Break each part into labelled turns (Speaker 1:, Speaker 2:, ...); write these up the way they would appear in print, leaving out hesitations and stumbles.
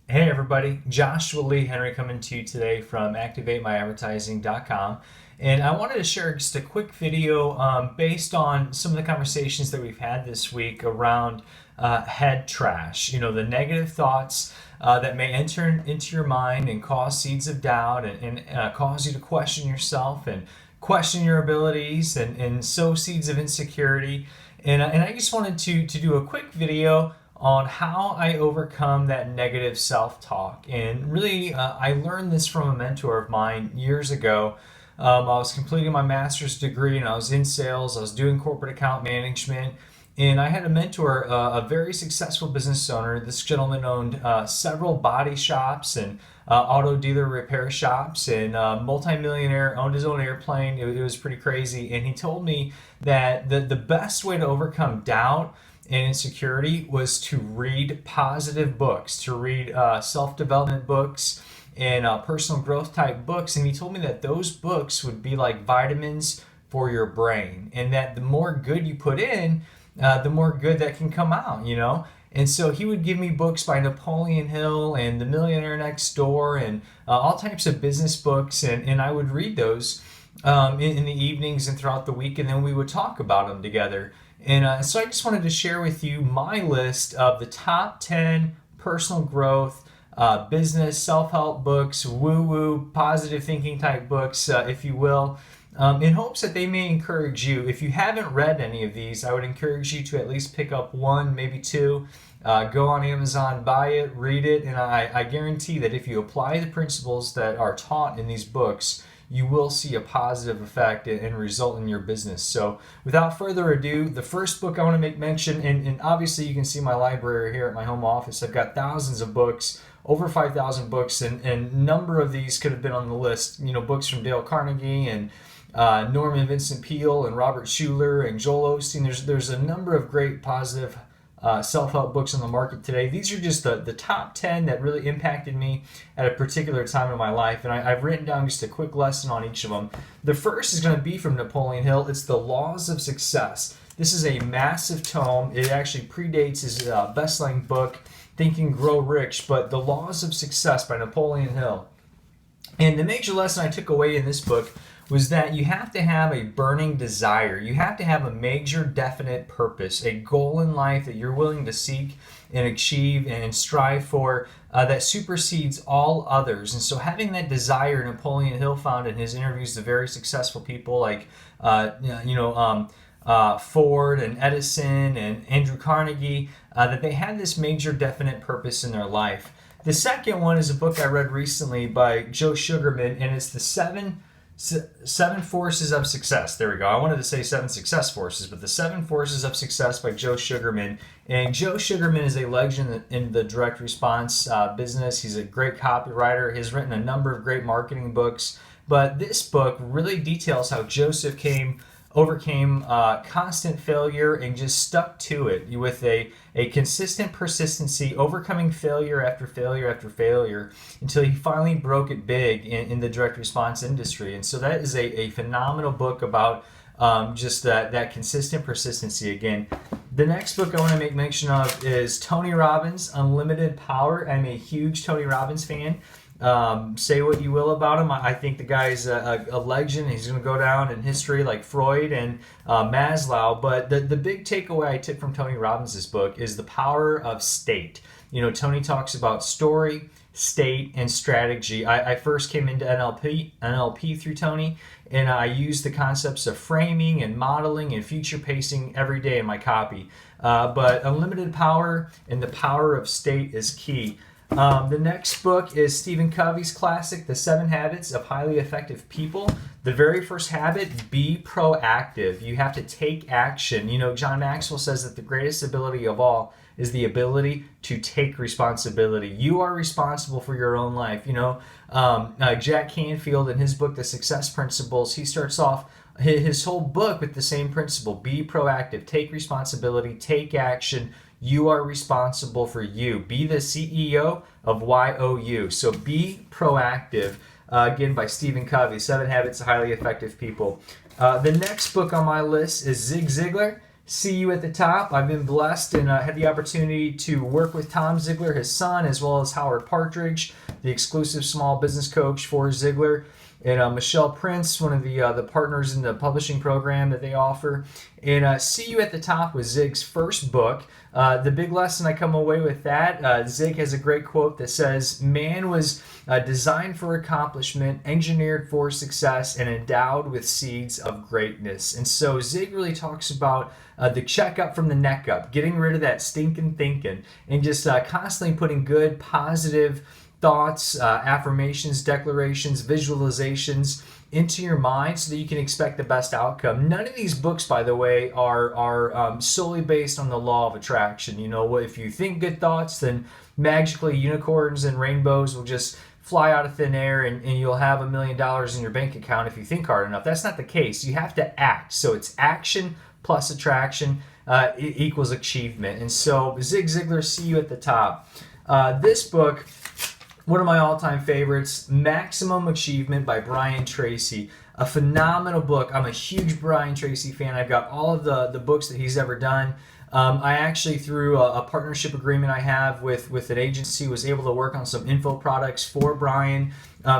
Speaker 1: Hey everybody, Joshua Lee Henry coming to you today from ActivateMyAdvertising.com. And I wanted to share just a quick video based on some of the conversations that we've had this week around head trash. You know, the negative thoughts that may enter into your mind and cause seeds of doubt and cause you to question yourself and question your abilities and sow seeds of insecurity. And I just wanted to do a quick video on how I overcome that negative self talk. And really, I learned this from a mentor of mine years ago. I was completing my master's degree and I was in sales, I was doing corporate account management. And I had a mentor, a very successful business owner. This gentleman owned several body shops and auto dealer repair shops, and multimillionaire, owned his own airplane. It was pretty crazy. And he told me that the best way to overcome doubt and insecurity was to read positive books, to read self-development books and personal growth type books. And he told me that those books would be like vitamins for your brain, and that the more good you put in, the more good that can come out, you know? And so he would give me books by Napoleon Hill and The Millionaire Next Door and all types of business books. And I would read those in the evenings and throughout the week, and then we would talk about them together. And so I just wanted to share with you my list of the top 10 personal growth, business, self help books, woo woo, positive thinking type books, if you will, in hopes that they may encourage you. If you haven't read any of these, I would encourage you to at least pick up one, maybe two. Go on Amazon, buy it, read it, and I guarantee that if you apply the principles that are taught in these books, you will see a positive effect and result in your business. So without further ado, the first book I want to make mention, and obviously you can see my library here at my home office. I've got thousands of books, over 5,000 books, and a number of these could have been on the list. You know, books from Dale Carnegie and Norman Vincent Peale and Robert Schuller and Joel Osteen. There's a number of great positive self-help books on the market today. These are just the top 10 that really impacted me at a particular time in my life, and I've written down just a quick lesson on each of them. The first is going to be from Napoleon Hill. It's The Laws of Success. This is a massive tome. It actually predates his best-selling book, Think and Grow Rich, but The Laws of Success by Napoleon Hill. And the major lesson I took away in this book was that you have to have a burning desire. You have to have a major definite purpose, a goal in life that you're willing to seek and achieve and strive for that supersedes all others. And so having that desire, Napoleon Hill found in his interviews to very successful people like, Ford and Edison and Andrew Carnegie, that they had this major definite purpose in their life. The second one is a book I read recently by Joe Sugarman, and it's the Seven Forces of Success. There we go. I wanted to say Seven Success Forces, but the Seven Forces of Success by Joe Sugarman. And Joe Sugarman is a legend in the direct response business. He's a great copywriter. He's written a number of great marketing books. But this book really details how Joseph overcame constant failure and just stuck to it with a consistent persistency, overcoming failure after failure after failure until he finally broke it big in the direct response industry. And so that is a phenomenal book about just that consistent persistency again. The next book I want to make mention of is Tony Robbins, Unlimited Power. I'm a huge Tony Robbins fan. Say what you will about him. I think the guy's a legend. He's going to go down in history like Freud and Maslow. But the big takeaway I took from Tony Robbins' book is the power of state. You know, Tony talks about story, state, and strategy. I first came into NLP through Tony, and I used the concepts of framing and modeling and future pacing every day in my copy. But unlimited power and the power of state is key. The next book is Stephen Covey's classic, The 7 Habits of Highly Effective People. The very first habit, be proactive. You have to take action. You know, John Maxwell says that the greatest ability of all is the ability to take responsibility. You are responsible for your own life. You know, Jack Canfield in his book, The Success Principles, he starts off his whole book with the same principle. Be proactive, take responsibility, take action. You are responsible for you. Be the CEO of YOU. So be proactive. Again, by Stephen Covey, 7 Habits of Highly Effective People. The next book on my list is Zig Ziglar, See You at the Top. I've been blessed and had the opportunity to work with Tom Ziglar, his son, as well as Howard Partridge, the exclusive small business coach for Ziglar, and Michelle Prince, one of the partners in the publishing program that they offer. And See You at the Top was Zig's first book. The big lesson I come away with that, Zig has a great quote that says, "Man was designed for accomplishment, engineered for success, and endowed with seeds of greatness." And so Zig really talks about the checkup from the neck up, getting rid of that stinking thinking, and just constantly putting good, positive thoughts, affirmations, declarations, visualizations into your mind so that you can expect the best outcome. None of these books, by the way, are solely based on the law of attraction. You know, if you think good thoughts, then magically unicorns and rainbows will just fly out of thin air and you'll have $1 million in your bank account if you think hard enough. That's not the case. You have to act. So it's action plus attraction equals achievement. And so Zig Ziglar, See You at the Top. This book, one of my all-time favorites, Maximum Achievement by Brian Tracy. A phenomenal book. I'm a huge Brian Tracy fan. I've got all of the books that he's ever done. I actually, through a partnership agreement I have with an agency, was able to work on some info products for Brian.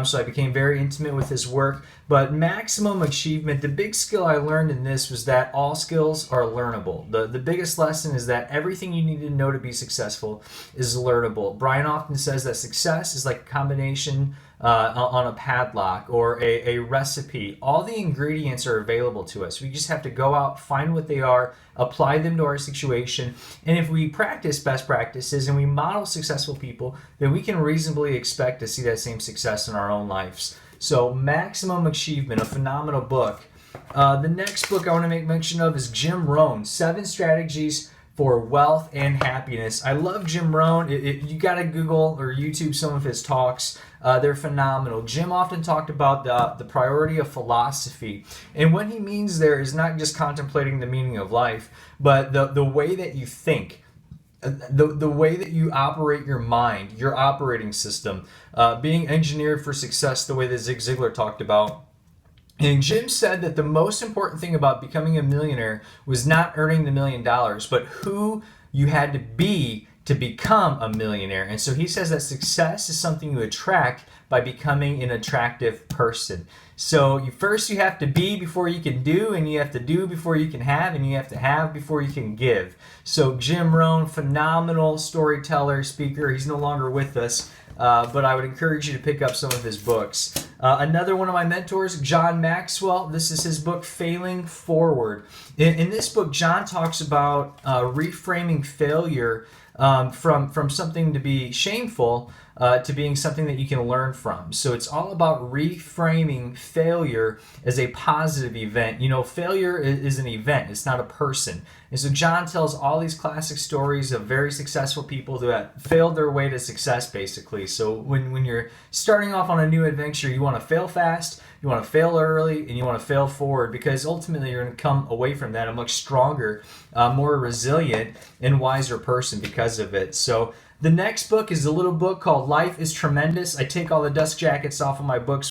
Speaker 1: So I became very intimate with his work. But Maximum Achievement, the big skill I learned in this was that all skills are learnable. The biggest lesson is that everything you need to know to be successful is learnable. Brian often says that success is like a combination on a padlock or a recipe. All the ingredients are available to us. We just have to go out, find what they are, apply them to our situation, and if we practice best practices and we model successful people, then we can reasonably expect to see that same success in our own lives. So Maximum Achievement, a phenomenal book. The next book I want to make mention of is Jim Rohn, 7 Strategies for Wealth and Happiness. I love Jim Rohn. You got to Google or YouTube some of his talks. They're phenomenal. Jim often talked about the priority of philosophy. And what he means there is not just contemplating the meaning of life, but the way that you think. The way that you operate your mind, your operating system, being engineered for success the way that Zig Ziglar talked about. And Jim said that the most important thing about becoming a millionaire was not earning the $1 million, but who you had to be to become a millionaire. And so he says that success is something you attract by becoming an attractive person. So first you have to be before you can do, and you have to do before you can have, and you have to have before you can give. So Jim Rohn, phenomenal storyteller, speaker. He's no longer with us, but I would encourage you to pick up some of his books. Another one of my mentors, John Maxwell. This is his book, Failing Forward. In this book, John talks about reframing failure from something to be shameful to being something that you can learn from. So it's all about reframing failure as a positive event. You know, failure is an event, it's not a person. And so John tells all these classic stories of very successful people who have failed their way to success, basically. So when you're starting off on a new adventure, you want to fail fast, you want to fail early, and you want to fail forward, because ultimately you're going to come away from that a much stronger, more resilient, and wiser person because of it. So the next book is a little book called Life is Tremendous. I take all the dust jackets off of my books